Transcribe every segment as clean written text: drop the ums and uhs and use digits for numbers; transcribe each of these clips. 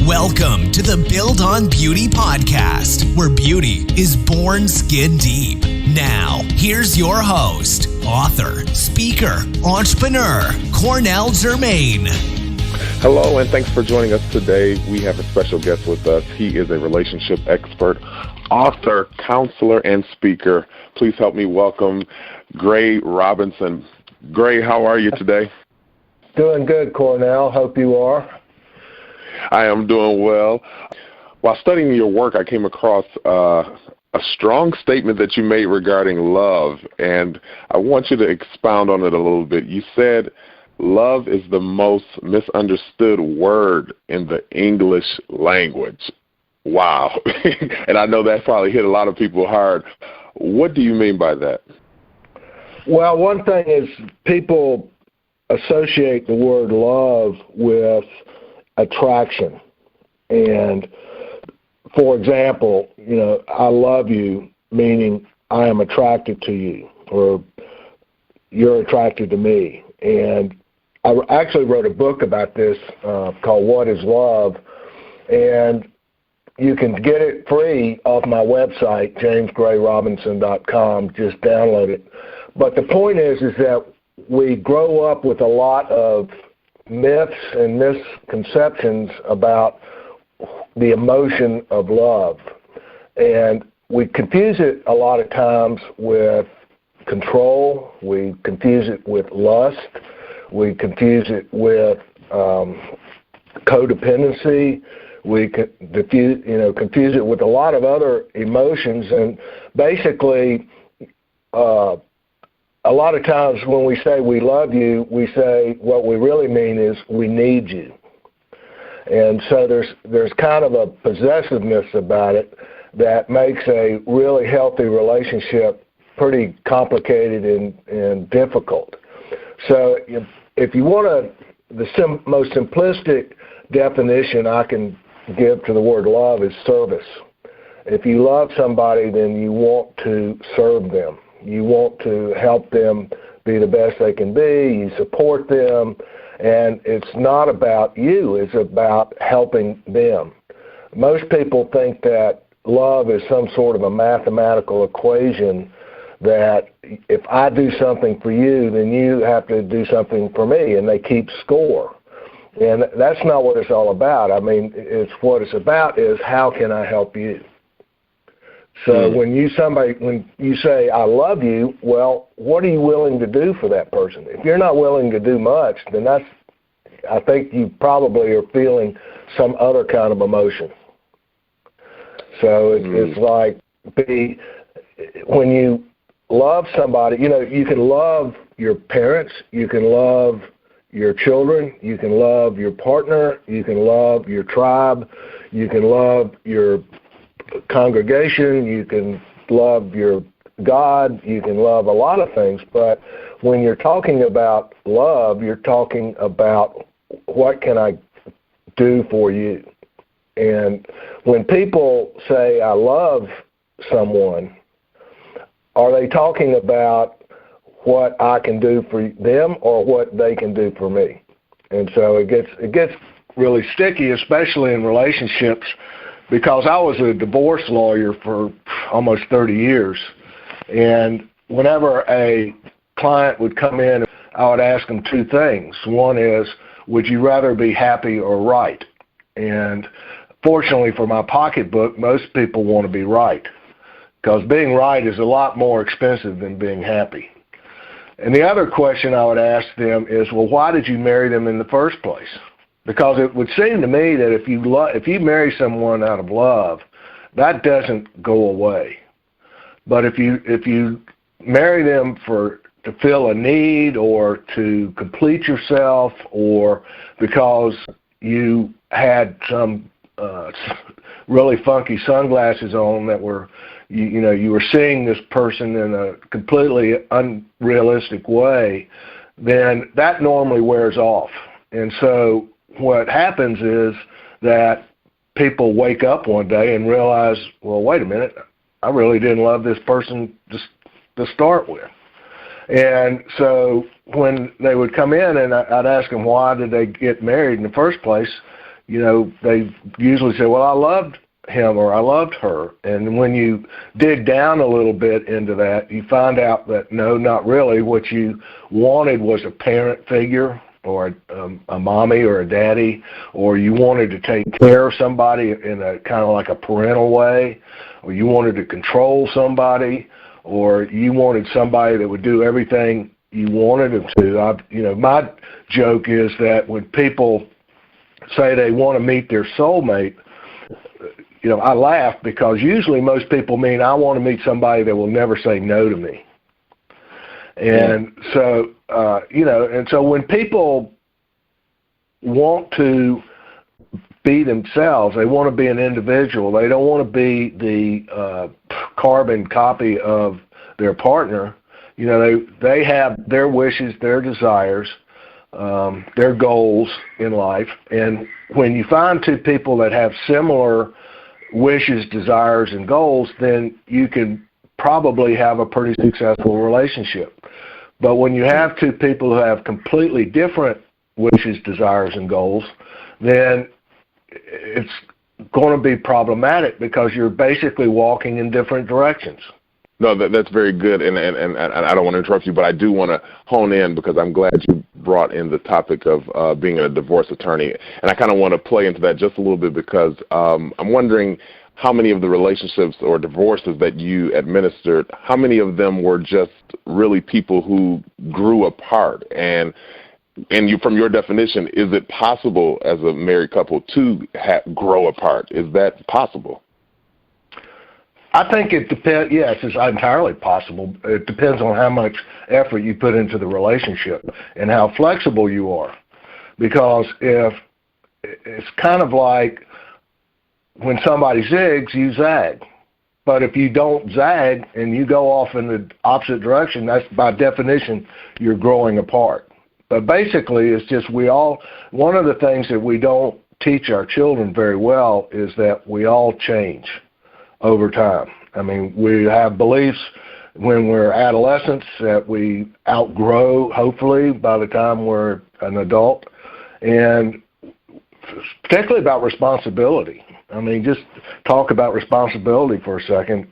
Welcome to the Build on Beauty podcast, where beauty is born skin deep. Now, here's your host, author, speaker, entrepreneur, Cornell Jermaine. Hello, and thanks for joining us today. We have a special guest with us. He is a relationship expert, author, counselor, and speaker. Please help me welcome Gray Robinson. Gray, how are you today? Doing good, Cornell. Hope you are. I am doing well. While studying your work, I came across a strong statement that you made regarding love, and I want you to expound on it a little bit. You said, love is the most misunderstood word in the English language. Wow. And I know that probably hit a lot of people hard. What do you mean by that? Well, one thing is people associate the word love with attraction. And, for example, I love you, meaning I am attracted to you, or you're attracted to me. And I actually wrote a book about this called What is Love? And you can get it free off my website, jamesgrayrobinson.com. Just download it. But the point is that we grow up with a lot of myths and misconceptions about the emotion of love. And we confuse it a lot of times with control. We confuse it with lust. We confuse it with codependency. We confuse it with a lot of other emotions. And basically, a lot of times when we say we love you, we say what we really mean is we need you. And so there's kind of a possessiveness about it that makes a really healthy relationship pretty complicated and difficult. So if you want the most simplistic definition I can give to the word love is service. If you love somebody, then you want to serve them. You want to help them be the best they can be. You support them. And it's not about you. It's about helping them. Most people think that love is some sort of a mathematical equation that if I do something for you, then you have to do something for me, and they keep score. And that's not what it's all about. I mean, what it's about is how can I help you? So when you say, I love you, well, what are you willing to do for that person? If you're not willing to do much, then I think you probably are feeling some other kind of emotion. So it's like when you love somebody, you can love your parents, you can love your children, you can love your partner, you can love your tribe, you can love your congregation, you can love your God, you can love a lot of things, but when you're talking about love, you're talking about what can I do for you. And when people say I love someone, are they talking about what I can do for them or what they can do for me? And so it gets really sticky, especially in relationships, because I was a divorce lawyer for almost 30 years, and whenever a client would come in, I would ask them two things. One is, would you rather be happy or right? And fortunately for my pocketbook, most people want to be right, because being right is a lot more expensive than being happy. And the other question I would ask them is, well, why did you marry them in the first place? Because it would seem to me that if you marry someone out of love, that doesn't go away. But if you marry them to fill a need or to complete yourself, or because you had some really funky sunglasses on that were you were seeing this person in a completely unrealistic way, then that normally wears off. And so what happens is that people wake up one day and realize, well, wait a minute, I really didn't love this person just to start with. And so when they would come in and I'd ask them why did they get married in the first place, they usually say, well, I loved him or I loved her. And when you dig down a little bit into that, you find out that no, not really. What you wanted was a parent figure or a mommy or a daddy, or you wanted to take care of somebody in a kind of like a parental way, or you wanted to control somebody, or you wanted somebody that would do everything you wanted them to. My joke is that when people say they want to meet their soulmate, I laugh because usually most people mean I want to meet somebody that will never say no to me. And so, and so when people want to be themselves, they want to be an individual, they don't want to be the carbon copy of their partner. They have their wishes, their desires, their goals in life. And when you find two people that have similar wishes, desires, and goals, then you can probably have a pretty successful relationship. But when you have two people who have completely different wishes, desires, and goals, then it's going to be problematic because you're basically walking in different directions. No, that's very good, and I don't want to interrupt you, but I do want to hone in because I'm glad you brought in the topic of being a divorce attorney, and I kind of want to play into that just a little bit because I'm wondering how many of the relationships or divorces that you administered, how many of them were just really people who grew apart, and you, from your definition, is it possible as a married couple to grow apart? Is that possible? I think it depends. Yes, it's entirely possible. It depends on how much effort you put into the relationship and how flexible you are. Because if it's kind of like when somebody zigs, you zag. But if you don't zag and you go off in the opposite direction, that's by definition you're growing apart. But basically, it's just one of the things that we don't teach our children very well is that we all change over time. I mean, we have beliefs when we're adolescents that we outgrow, hopefully, by the time we're an adult, and particularly about responsibility. I mean, just talk about responsibility for a second.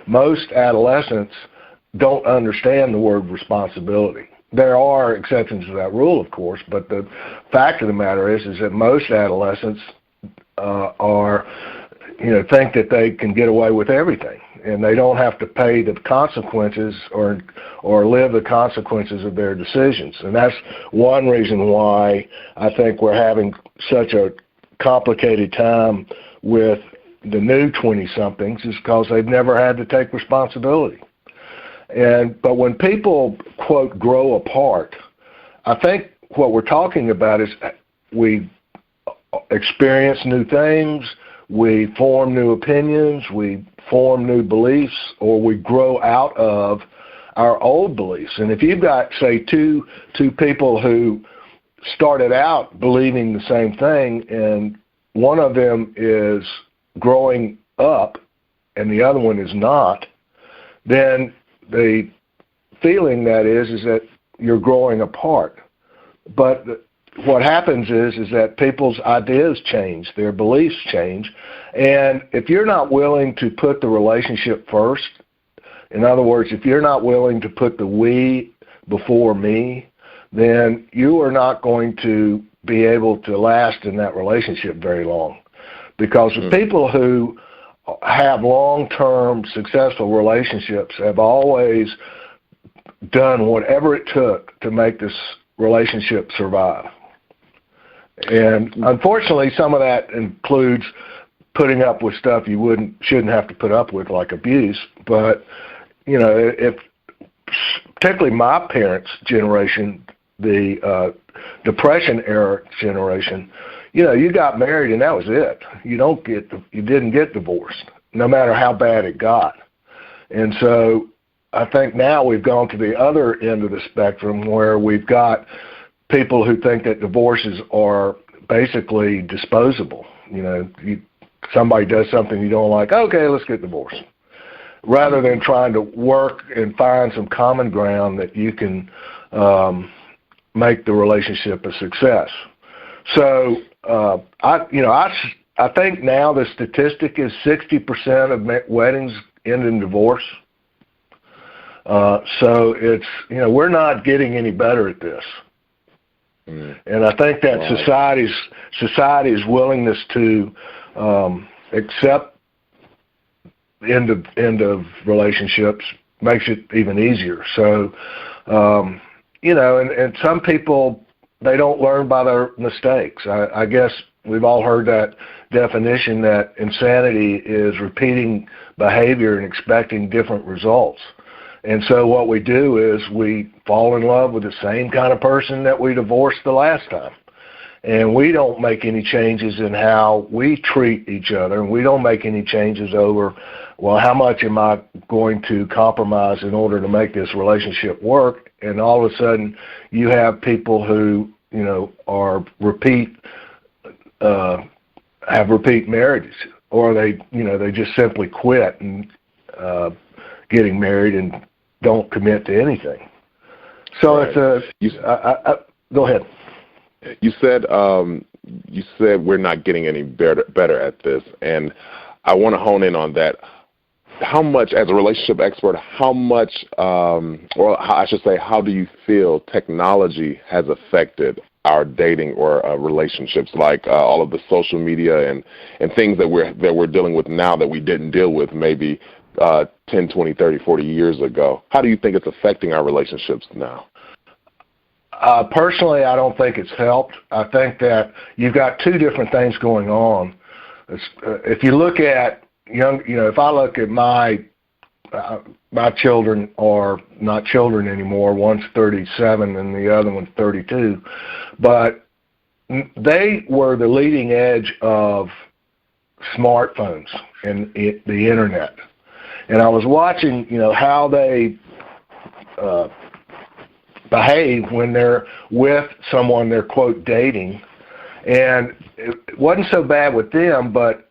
Most adolescents don't understand the word responsibility. There are exceptions to that rule, of course, but the fact of the matter is that most adolescents think that they can get away with everything, and they don't have to pay the consequences or live the consequences of their decisions. And that's one reason why I think we're having such a complicated time with the new 20-somethings is because they've never had to take responsibility. But when people, quote, grow apart, I think what we're talking about is we experience new things, we form new opinions, we form new beliefs, or we grow out of our old beliefs. And if you've got, say, two people who started out believing the same thing, and one of them is growing up and the other one is not, then the feeling that is that you're growing apart. But what happens is that people's ideas change, their beliefs change, and if you're not willing to put the relationship first, in other words, if you're not willing to put the we before me, then you are not going to be able to last in that relationship very long. Because the people who have long-term successful relationships have always done whatever it took to make this relationship survive. And unfortunately, some of that includes putting up with stuff you shouldn't have to put up with, like abuse. But, if particularly my parents' generation, the Depression era generation, you got married and that was it. You didn't get divorced, no matter how bad it got. And so I think now we've gone to the other end of the spectrum where we've got people who think that divorces are basically disposable. Somebody does something you don't like, okay, let's get divorced. Rather than trying to work and find some common ground that you can make the relationship a success. So I think now the statistic is 60% of weddings end in divorce. So it's, we're not getting any better at this. And I think that society's willingness to accept end of relationships makes it even easier. So, and some people, they don't learn by their mistakes. I guess we've all heard that definition that insanity is repeating behavior and expecting different results. And so what we do is we fall in love with the same kind of person that we divorced the last time. And we don't make any changes in how we treat each other, and we don't make any changes over, well, how much am I going to compromise in order to make this relationship work? And all of a sudden you have people who, are have repeat marriages, or they just simply quit and getting married and don't commit to anything. So it's go ahead. You said we're not getting any better at this, and I want to hone in on that. How much, as a relationship expert, how do you feel technology has affected our dating or relationships, like all of the social media and things that we're dealing with now that we didn't deal with maybe 10, 20, 30, 40 years ago? How do you think it's affecting our relationships now? Personally, I don't think it's helped. I think that you've got two different things going on. If you look at if I look at my children are not children anymore. One's 37 and the other one's 32, but they were the leading edge of smartphones and the internet. And I was watching, how they behave when they're with someone they're, quote, dating. And it wasn't so bad with them, but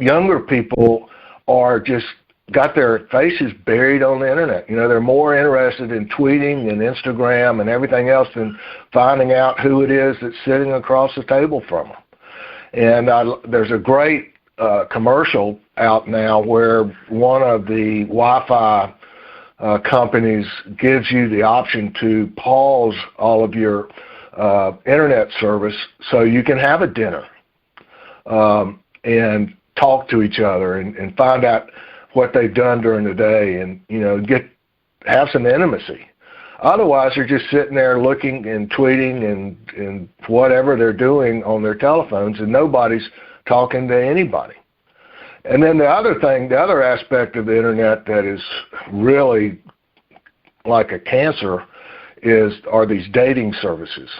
younger people are just got their faces buried on the internet. They're more interested in tweeting and Instagram and everything else than finding out who it is that's sitting across the table from them. And there's a great commercial out now where one of the Wi-Fi companies gives you the option to pause all of your internet service so you can have a dinner and talk to each other and find out what they've done during the day and, have some intimacy. Otherwise, they're just sitting there looking and tweeting and whatever they're doing on their telephones, and nobody's talking to anybody. And then the other aspect of the internet that is really like a cancer are these dating services.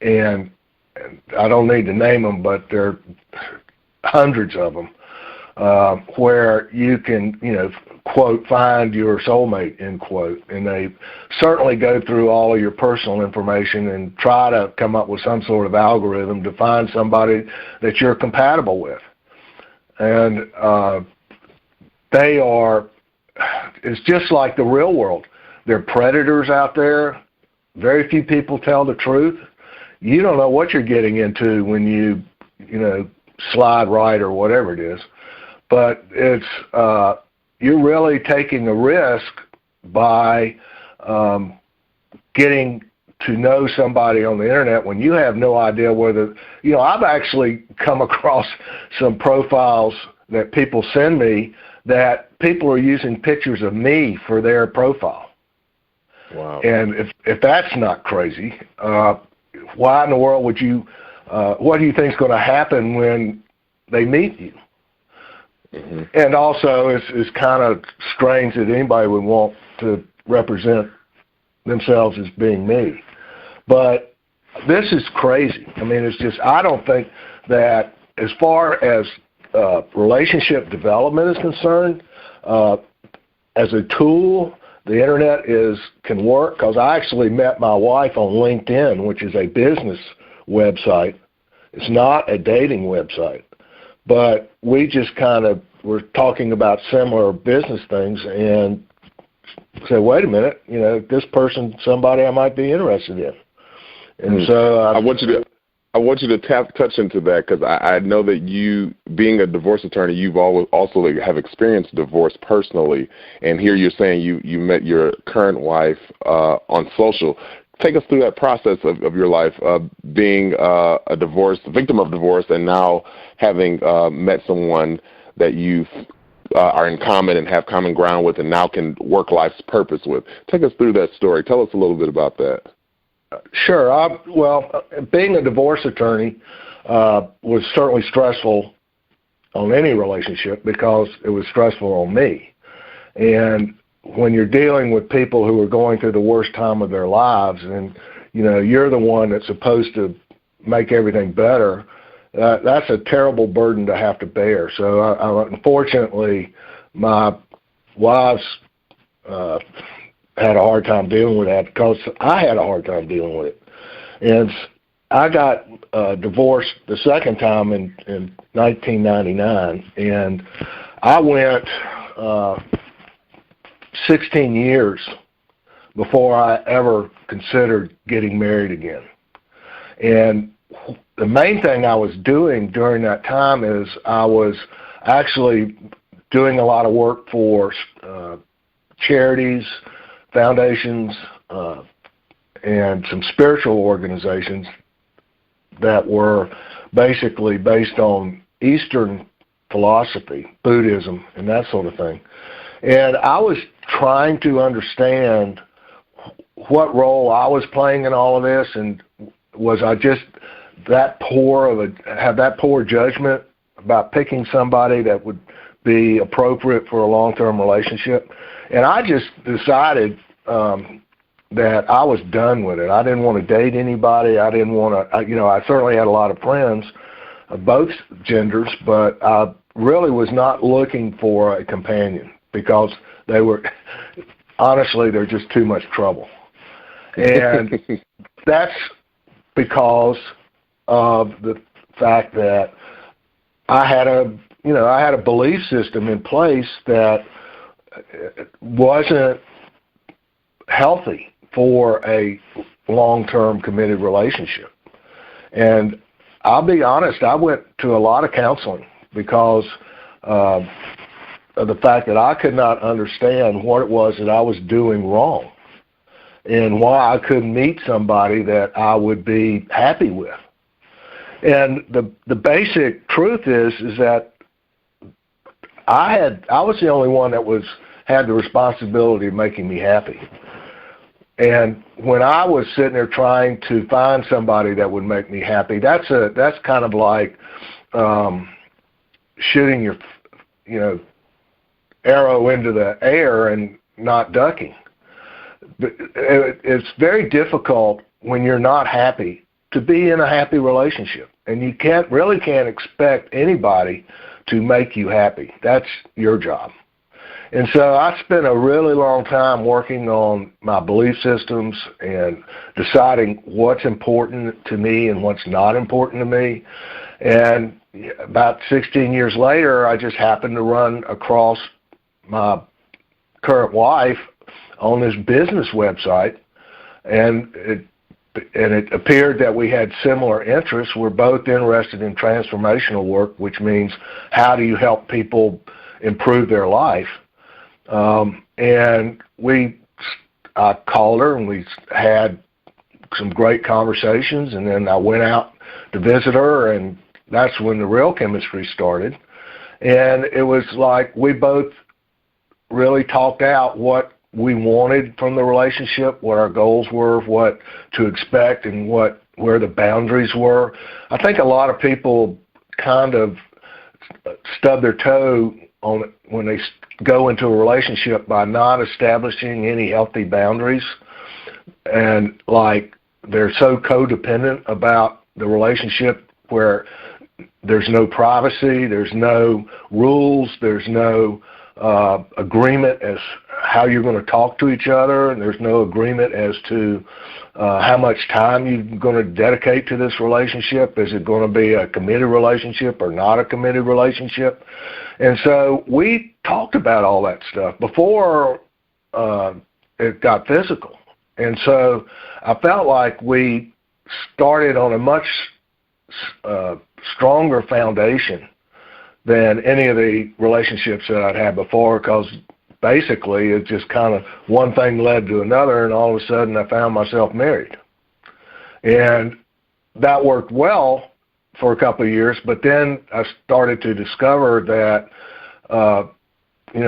And I don't need to name them, but there are hundreds of them where you can, quote, find your soulmate, end quote. And they certainly go through all of your personal information and try to come up with some sort of algorithm to find somebody that you're compatible with. And it's just like the real world. There are predators out there. Very few people tell the truth. You don't know what you're getting into when you slide right or whatever it is. But it's you're really taking a risk by getting to know somebody on the internet when you have no idea whether, I've actually come across some profiles that people send me that people are using pictures of me for their profile. Wow. And if that's not crazy, why in the world would you, what do you think is going to happen when they meet you? Mm-hmm. And also, it's kind of strange that anybody would want to represent themselves as being me. But this is crazy. I mean, it's just, I don't think that as far as relationship development is concerned, as a tool, the internet can work, because I actually met my wife on LinkedIn, which is a business website. It's not a dating website. But we just were talking about similar business things and said, wait a minute, this person's somebody I might be interested in. And so I want you I want you to touch into that, because I know that you, being a divorce attorney, you've always also have experienced divorce personally. And here you're saying you met your current wife on social. Take us through that process of your life, being a victim of divorce, and now having met someone that you are in common and have common ground with, and now can work life's purpose with. Take us through that story. Tell us a little bit about that. Sure. Well, being a divorce attorney was certainly stressful on any relationship, because it was stressful on me. And when you're dealing with people who are going through the worst time of their lives, and you're the one that's supposed to make everything better, that's a terrible burden to have to bear. So unfortunately, my wife's had a hard time dealing with that, because I had a hard time dealing with it. And I got divorced the second time in 1999, and I went 16 years before I ever considered getting married again. And the main thing I was doing during that time is I was actually doing a lot of work for charities, foundations, and some spiritual organizations that were basically based on Eastern philosophy, Buddhism, and that sort of thing. And I was trying to understand what role I was playing in all of this, and was I just have that poor judgment about picking somebody that would be appropriate for a long-term relationship. And I just decided that I was done with it. I didn't want to date anybody. I didn't want to, I certainly had a lot of friends of both genders, but I really was not looking for a companion, because they were, honestly, they're just too much trouble. And that's because of the fact that I had a belief system in place that wasn't healthy for a long-term committed relationship. And I'll be honest, I went to a lot of counseling because of the fact that I could not understand what it was that I was doing wrong, and why I couldn't meet somebody that I would be happy with. And the basic truth is that I was the only one that had the responsibility of making me happy. And when I was sitting there trying to find somebody that would make me happy, that's kind of like shooting your arrow into the air and not ducking. But it's very difficult when you're not happy to be in a happy relationship, and you can't expect anybody to make you happy. That's your job. And so I spent a really long time working on my belief systems and deciding what's important to me and what's not important to me. And about 16 years later, I just happened to run across my current wife on this business website, and it appeared that we had similar interests. We're both interested in transformational work, which means how do you help people improve their life. And I called her, and we had some great conversations, and then I went out to visit her, and that's when the real chemistry started. And it was like we both really talked out what we wanted from the relationship, what our goals were, what to expect, and where the boundaries were. I think a lot of people kind of stub their toe on it when they go into a relationship by not establishing any healthy boundaries, and like they're so codependent about the relationship where there's no privacy, there's no rules, there's no agreement as how you're going to talk to each other, and there's no agreement as to how much time you're going to dedicate to this relationship. Is it going to be a committed relationship or not a committed relationship? And so we talked about all that stuff before it got physical. And so I felt like we started on a much stronger foundation than any of the relationships that I'd had before, because basically it just kind of one thing led to another, and all of a sudden I found myself married. And that worked well for a couple of years, but then I started to discover that,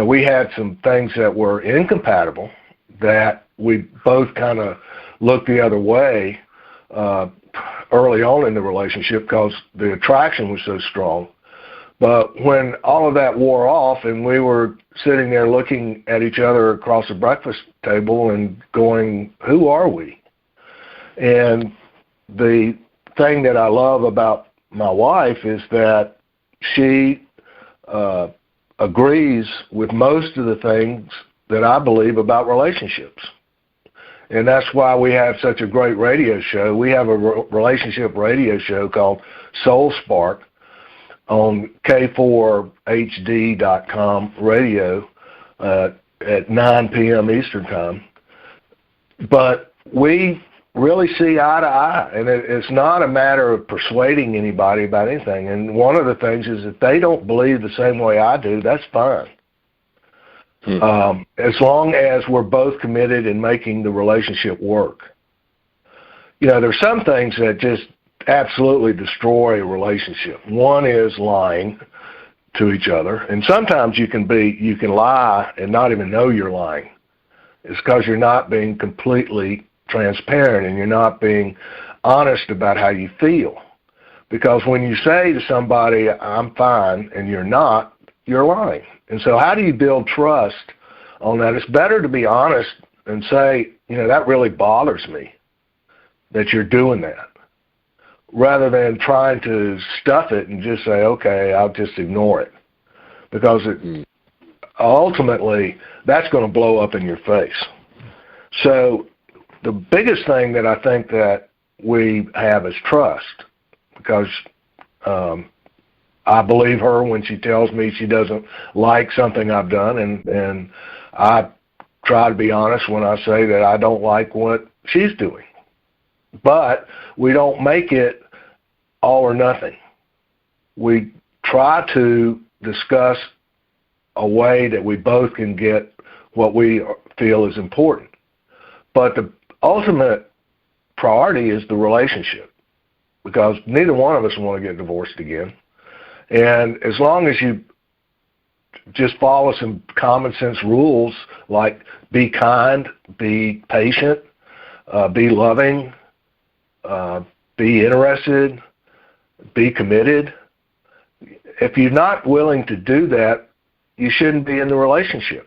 we had some things that were incompatible, that we both kind of looked the other way early on in the relationship because the attraction was so strong. But when all of that wore off and we were sitting there looking at each other across the breakfast table and going, who are we? And the thing that I love about my wife is that she agrees with most of the things that I believe about relationships. And that's why we have such a great radio show. We have a relationship radio show called Soul Spark on K4HD.com radio at 9 p.m. Eastern Time. But we really see eye to eye, and it's not a matter of persuading anybody about anything. And one of the things is if they don't believe the same way I do, that's fine. As long as we're both committed in making the relationship work. There's some things that just absolutely destroy a relationship. One is lying to each other, and sometimes you can lie and not even know you're lying. It's because you're not being completely transparent and you're not being honest about how you feel. Because when you say to somebody, I'm fine, and you're not, you're lying. And so how do you build trust on that? It's better to be honest and say, that really bothers me that you're doing that, rather than trying to stuff it and just say, okay, I'll just ignore it. Because ultimately, that's going to blow up in your face. So the biggest thing that I think that we have is trust, because I believe her when she tells me she doesn't like something I've done, and I try to be honest when I say that I don't like what she's doing. But we don't make it all or nothing. We try to discuss a way that we both can get what we feel is important. But the ultimate priority is the relationship, because neither one of us want to get divorced again. And as long as you just follow some common sense rules like be kind, be patient, be loving, be interested, be committed. If you're not willing to do that, you shouldn't be in the relationship.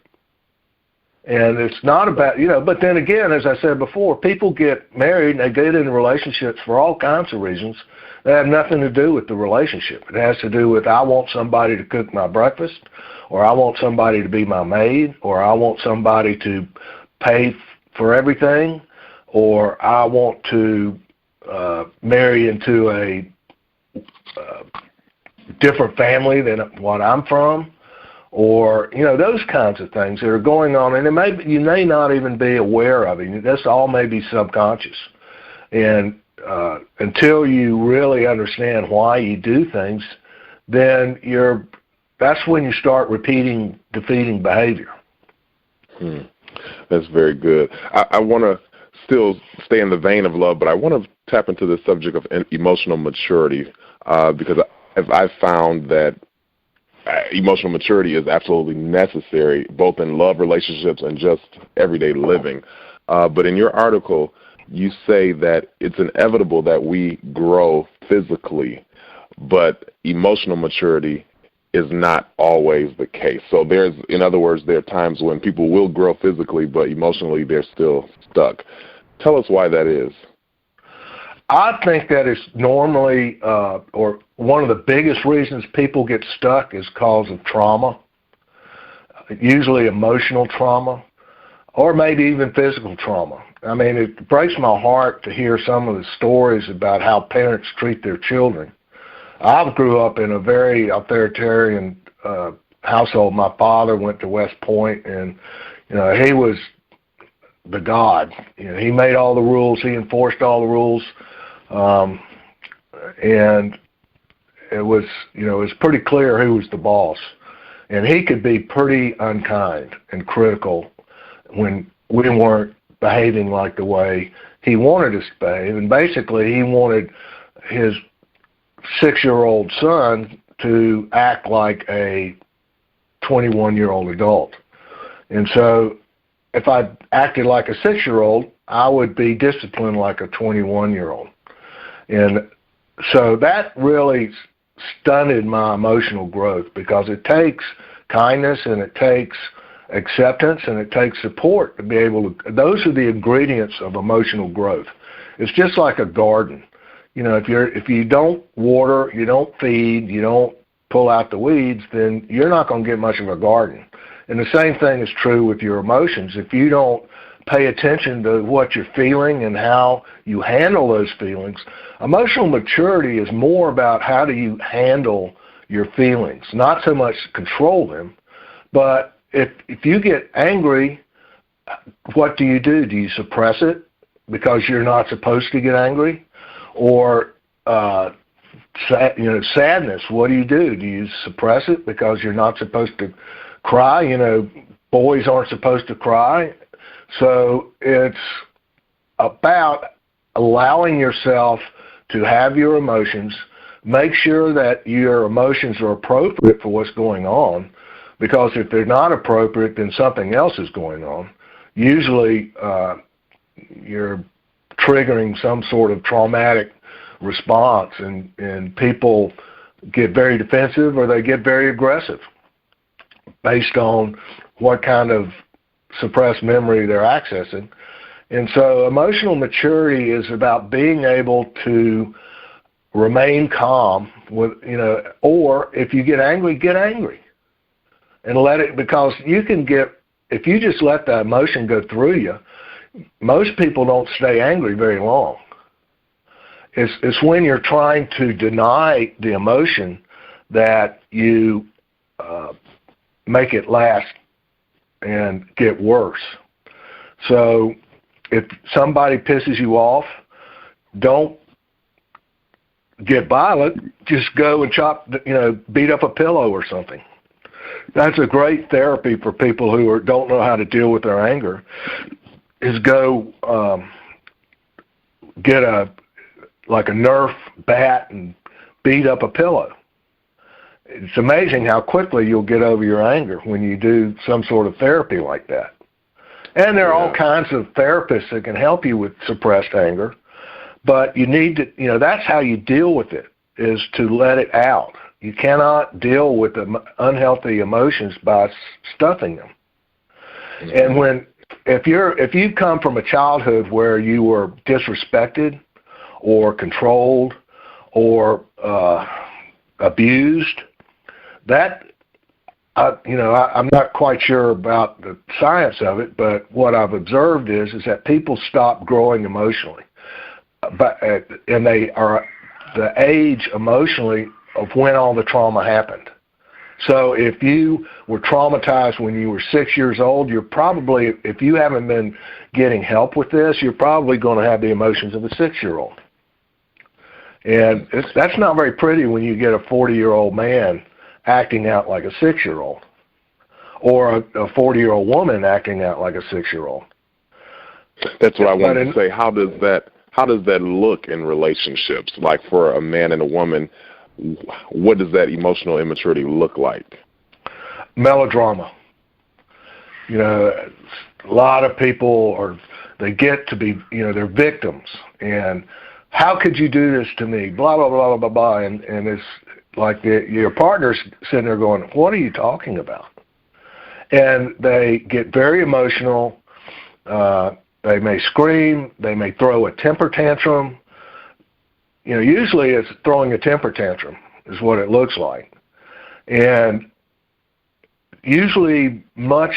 And it's not about, but then again, as I said before, people get married and they get into relationships for all kinds of reasons that have nothing to do with the relationship. It has to do with, I want somebody to cook my breakfast, or I want somebody to be my maid, or I want somebody to pay for everything, or I want to marry into a different family than what I'm from. Or, those kinds of things that are going on, and you may not even be aware of it. This all may be subconscious. And until you really understand why you do things, then that's when you start repeating defeating behavior. That's very good. I want to still stay in the vein of love, but I want to tap into the subject of emotional maturity because I've found that emotional maturity is absolutely necessary, both in love relationships and just everyday living. But in your article, you say that it's inevitable that we grow physically, but emotional maturity is not always the case. So in other words, there are times when people will grow physically, but emotionally they're still stuck. Tell us why that is. I think that is normally, or one of the biggest reasons people get stuck is because of trauma, usually emotional trauma, or maybe even physical trauma. I mean, it breaks my heart to hear some of the stories about how parents treat their children. I grew up in a very authoritarian household. My father went to West Point, and he was the god. He made all the rules. He enforced all the rules. and it was pretty clear who was the boss. And he could be pretty unkind and critical when we weren't behaving like the way he wanted us to behave. And basically, he wanted his 6-year-old son to act like a 21-year-old adult. And so if I acted like a 6-year-old, I would be disciplined like a 21-year-old. And so that really stunted my emotional growth, because it takes kindness and it takes acceptance and it takes support to be able to, those are the ingredients of emotional growth. It's just like a garden. If you don't water, you don't feed, you don't pull out the weeds, then you're not going to get much of a garden. And the same thing is true with your emotions. If you don't pay attention to what you're feeling and how you handle those feelings, emotional maturity is more about how do you handle your feelings, not so much control them. But if you get angry, what do? Do you suppress it because you're not supposed to get angry? Or sadness, what do? Do you suppress it because you're not supposed to cry? Boys aren't supposed to cry. So it's about allowing yourself to have your emotions. Make sure that your emotions are appropriate for what's going on, because if they're not appropriate, then something else is going on. Usually you're triggering some sort of traumatic response, and people get very defensive or they get very aggressive based on what kind of suppressed memory they're accessing. And so emotional maturity is about being able to remain calm with, or if you get angry and let it, because if you just let the emotion go through you, most people don't stay angry very long. It's when you're trying to deny the emotion that you make it last and get worse. So if somebody pisses you off, don't get violent. Just go and beat up a pillow or something. That's a great therapy for people who don't know how to deal with their anger, is go get a Nerf bat and beat up a pillow. It's amazing how quickly you'll get over your anger when you do some sort of therapy like that. And there are all kinds of therapists that can help you with suppressed anger, but you need to, that's how you deal with it, is to let it out. You cannot deal with the unhealthy emotions by stuffing them. Mm-hmm. And if you come from a childhood where you were disrespected or controlled or abused, that I'm not quite sure about the science of it, but what I've observed is that people stop growing emotionally, and they are the age emotionally of when all the trauma happened. So if you were traumatized when you were 6 years old, you're probably, if you haven't been getting help with this, you're probably going to have the emotions of a 6-year-old. And that's not very pretty when you get a 40-year-old man acting out like a 6-year-old, or a 40-year-old woman acting out like a 6-year-old. That's what I wanted to say. How does that look in relationships? Like for a man and a woman, what does that emotional immaturity look like? Melodrama. A lot of people they get to be, they're victims, and how could you do this to me? Blah, blah, blah, blah, blah, and it's like your partner's sitting there going, what are you talking about? And they get very emotional. They may scream. They may throw a temper tantrum. Usually it's throwing a temper tantrum is what it looks like. And usually much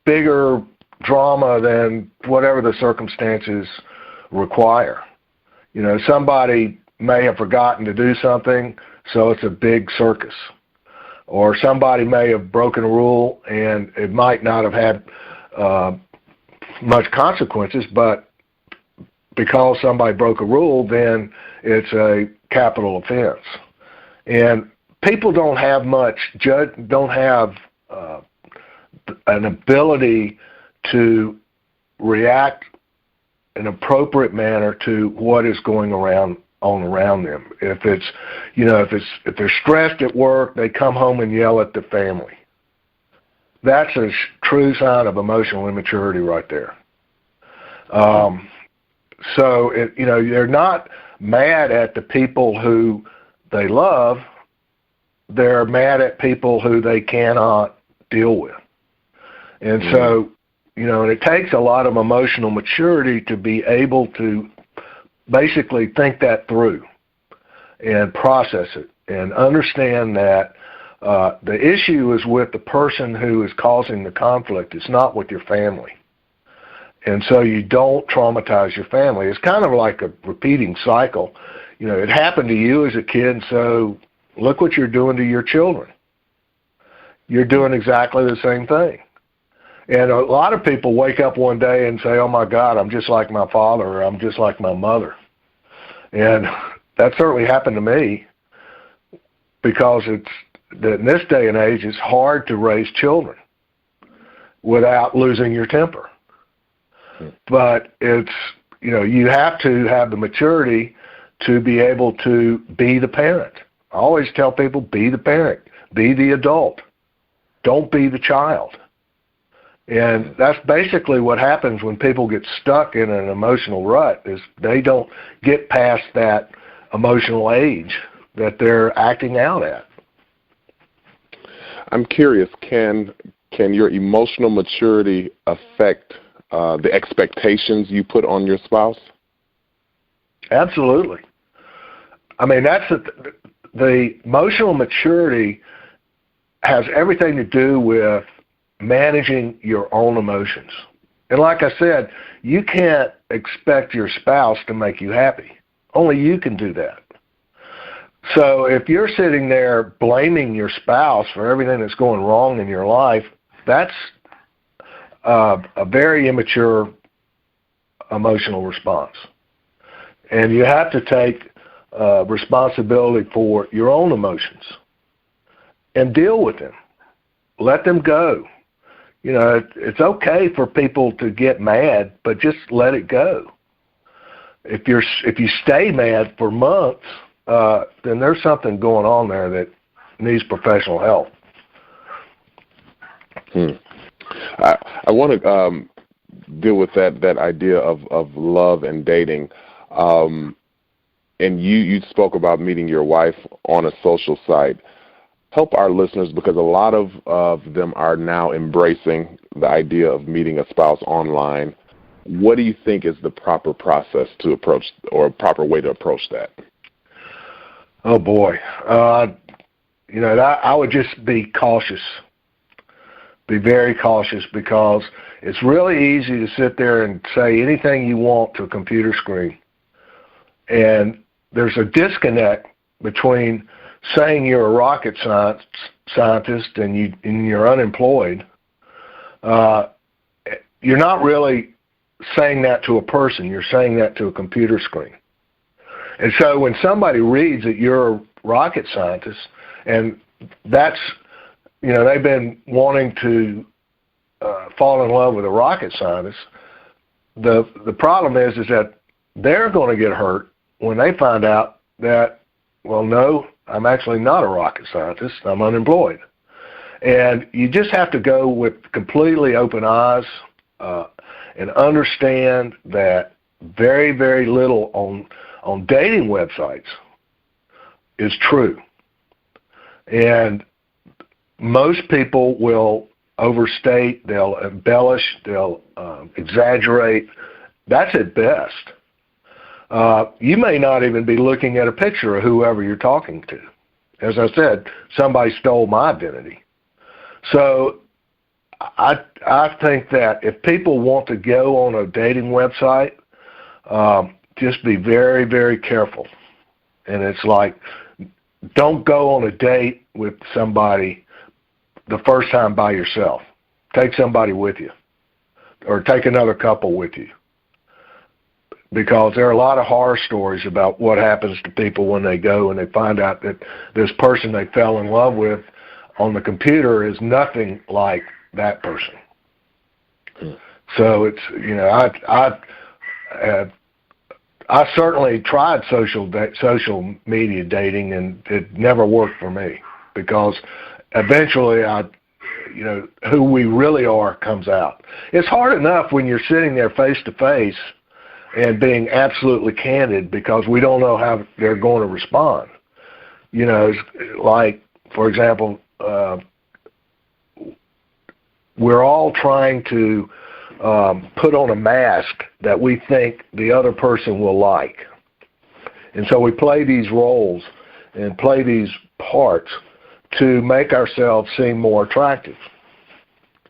bigger drama than whatever the circumstances require. Somebody may have forgotten to do something, so it's a big circus. Or somebody may have broken a rule, and it might not have had much consequences, but because somebody broke a rule, then it's a capital offense. And people don't have an ability to react in an appropriate manner to what is going around them. If they're stressed at work, they come home and yell at the family. That's a true sign of emotional immaturity right there. So they're not mad at the people who they love. They're mad at people who they cannot deal with. And so, and it takes a lot of emotional maturity to be able to basically think that through and process it and understand that the issue is with the person who is causing the conflict. It's not with your family. And so you don't traumatize your family. It's kind of like a repeating cycle. It happened to you as a kid, so look what you're doing to your children. You're doing exactly the same thing. And a lot of people wake up one day and say, oh, my God, I'm just like my father, or I'm just like my mother. And that certainly happened to me, because in this day and age, it's hard to raise children without losing your temper. But you have to have the maturity to be able to be the parent. I always tell people, be the parent, be the adult. Don't be the child. And that's basically what happens when people get stuck in an emotional rut, is they don't get past that emotional age that they're acting out at. I'm curious, can your emotional maturity affect the expectations you put on your spouse? Absolutely. I mean, that's the emotional maturity has everything to do with managing your own emotions. And like I said, you can't expect your spouse to make you happy. Only you can do that. So if you're sitting there blaming your spouse for everything that's going wrong in your life, that's a very immature emotional response. And you have to take responsibility for your own emotions and deal with them. Let them go. It's okay for people to get mad, but just let it go. If you stay mad for months, then there's something going on there that needs professional help. I want to deal with that idea of love and dating. And you spoke about meeting your wife on a social site. Help our listeners, because a lot of them are now embracing the idea of meeting a spouse online. What do you think is the proper process to approach, or a proper way to approach that? Oh, boy. I would just be cautious. Be very cautious, because it's really easy to sit there and say anything you want to a computer screen. And there's a disconnect between saying you're a rocket scientist and you're unemployed. You're not really saying that to a person. You're saying that to a computer screen. And so when somebody reads that you're a rocket scientist, and that's, they've been wanting to fall in love with a rocket scientist, the problem is that they're going to get hurt when they find out that, well, no, I'm actually not a rocket scientist. I'm unemployed. And you just have to go with completely open eyes and understand that very, very little on dating websites is true. And most people will overstate, they'll embellish, they'll exaggerate. That's at best. You may not even be looking at a picture of whoever you're talking to. As I said, somebody stole my identity. So I think that if people want to go on a dating website, just be very, very careful. And it's like, don't go on a date with somebody the first time by yourself. Take somebody with you, or take another couple with you. because there are a lot of horror stories about what happens to people when they go and they find out that this person they fell in love with on the computer is nothing like that person. So it's, you know, I certainly tried social media dating, and it never worked for me, because eventually you know, who we really are comes out. It's hard enough when you're sitting there face to face and being absolutely candid, because we don't know how they're going to respond. You know, like, for example, we're all trying to put on a mask that we think the other person will like. And so we play these roles and play these parts to make ourselves seem more attractive.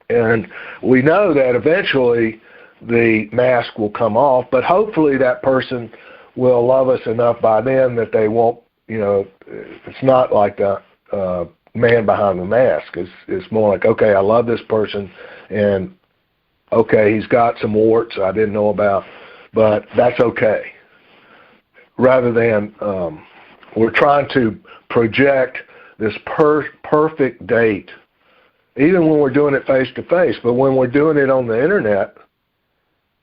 And we know that eventually the mask will come off, but hopefully that person will love us enough by then that they won't, you know, it's not like the man behind the mask. It's more like, okay, I love this person, and okay, he's got some warts I didn't know about, but that's okay. Rather than we're trying to project this perfect date, even when we're doing it face-to-face. But when we're doing it on the Internet,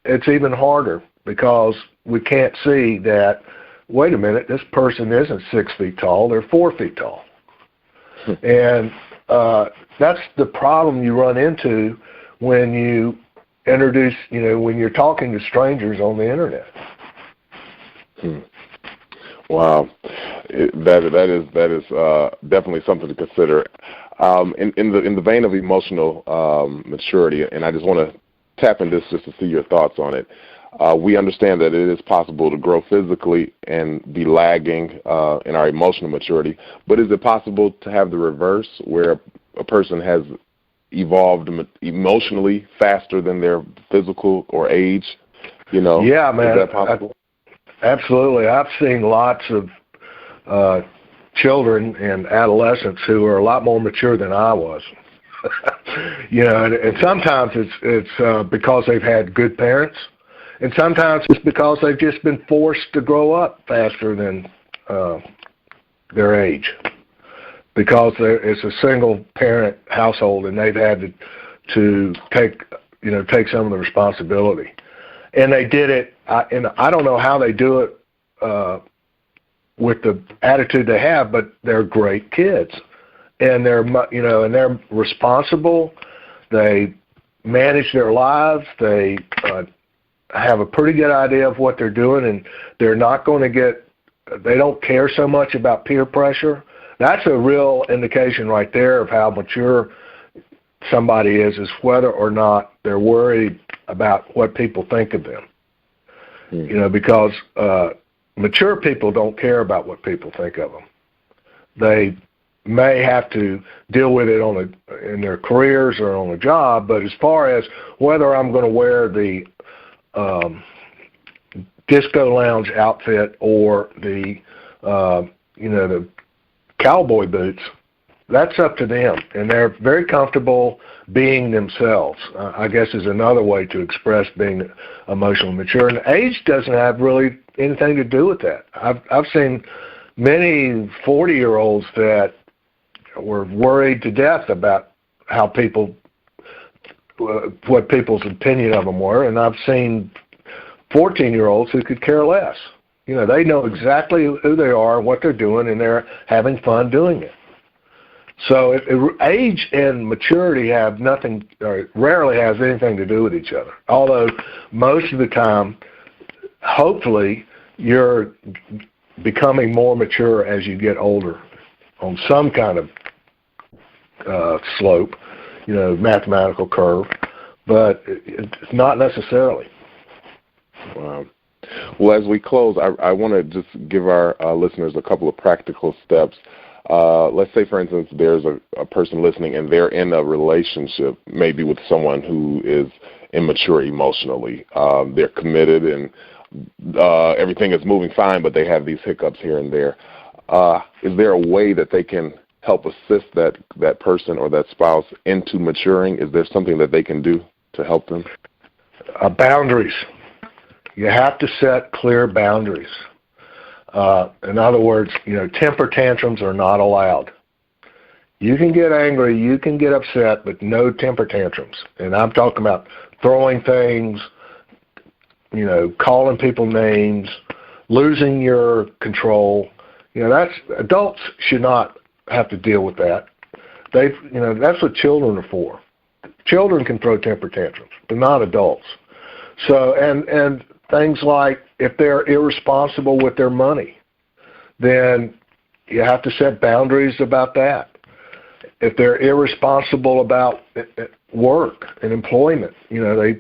it's even harder, because we can't see that, wait a minute, this person isn't 6 feet tall, they're 4 feet tall. And that's the problem you run into when you introduce, you know, when you're talking to strangers on the Internet. Wow, that is definitely something to consider. In the vein of emotional maturity, and I just want to tap into this just to see your thoughts on it. We understand that it is possible to grow physically and be lagging in our emotional maturity, but is it possible to have the reverse, where a person has evolved emotionally faster than their physical or age? You know, yeah, man. Is that possible? Absolutely. I've seen lots of children and adolescents who are a lot more mature than I was. You know, and sometimes it's because they've had good parents, and sometimes it's because they've just been forced to grow up faster than their age, because it's a single parent household and they've had to take some of the responsibility. And they did it, and I don't know how they do it with the attitude they have, but they're great kids, and they're responsible. They manage their lives. They have a pretty good idea of what they're doing, and they're not going to they don't care so much about peer pressure. That's a real indication right there of how mature somebody is whether or not they're worried about what people think of them. Mm-hmm. You know, because mature people don't care about what people think of them. They may have to deal with it in their careers or on a job, but as far as whether I'm going to wear the disco lounge outfit or the the cowboy boots, that's up to them, and they're very comfortable being themselves, I guess is another way to express being emotionally mature. And age doesn't have really anything to do with that. I've seen many 40-year-olds that were worried to death about how what people's opinion of them were, and I've seen 14-year-olds who could care less. You know, they know exactly who they are, what they're doing, and they're having fun doing it. So age and maturity have nothing, or rarely has anything to do with each other. Although most of the time, hopefully, you're becoming more mature as you get older on some kind of slope, mathematical curve, but it's not necessarily. Wow. Well, as we close, I want to just give our listeners a couple of practical steps. Let's say, for instance, there's a person listening and they're in a relationship maybe with someone who is immature emotionally. They're committed and everything is moving fine, but they have these hiccups here and there. Is there a way that they can help assist that person or that spouse into maturing? Is there something that they can do to help them? Boundaries. You have to set clear boundaries. In other words, temper tantrums are not allowed. You can get angry, you can get upset, but no temper tantrums. And I'm talking about throwing things, calling people names, losing your control. Adults should not have to deal with that. That's what children are for. Children can throw temper tantrums, but not adults. So, and things like if they're irresponsible with their money, then you have to set boundaries about that. If they're irresponsible about work and employment, they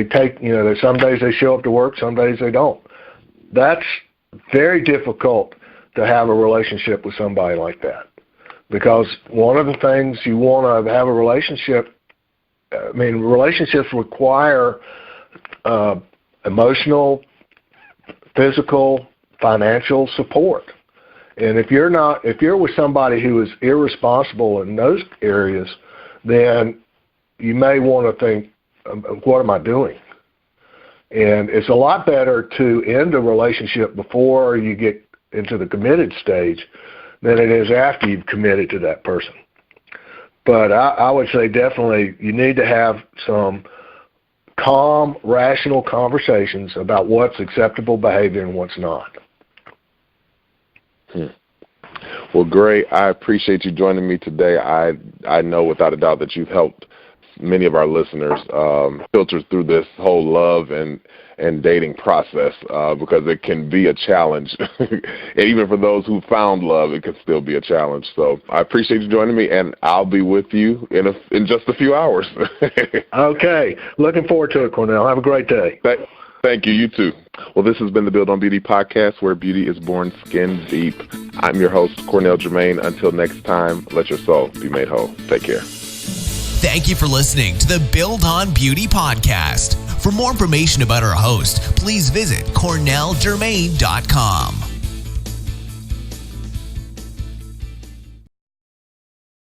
take, some days they show up to work, some days they don't. That's very difficult to have a relationship with somebody like that, because one of the things you want to have a relationship, relationships require emotional, physical, financial support. And if you're with somebody who is irresponsible in those areas, then you may want to think, what am I doing? And it's a lot better to end a relationship before you get into the committed stage than it is after you've committed to that person. But I would say definitely you need to have some calm, rational conversations about what's acceptable behavior and what's not. Well, great. I appreciate you joining me today. I know without a doubt that you've helped many of our listeners filter through this whole love and dating process, because it can be a challenge. And even for those who found love, it can still be a challenge. So I appreciate you joining me, and I'll be with you in just a few hours. Okay. Looking forward to it, Cornell. Have a great day. Thank you. You too. Well, this has been the Build on Beauty podcast, where beauty is born skin deep. I'm your host, Cornell Jermaine. Until next time, let your soul be made whole. Take care. Thank you for listening to the Build on Beauty podcast. For more information about our host, please visit cornelljermaine.com.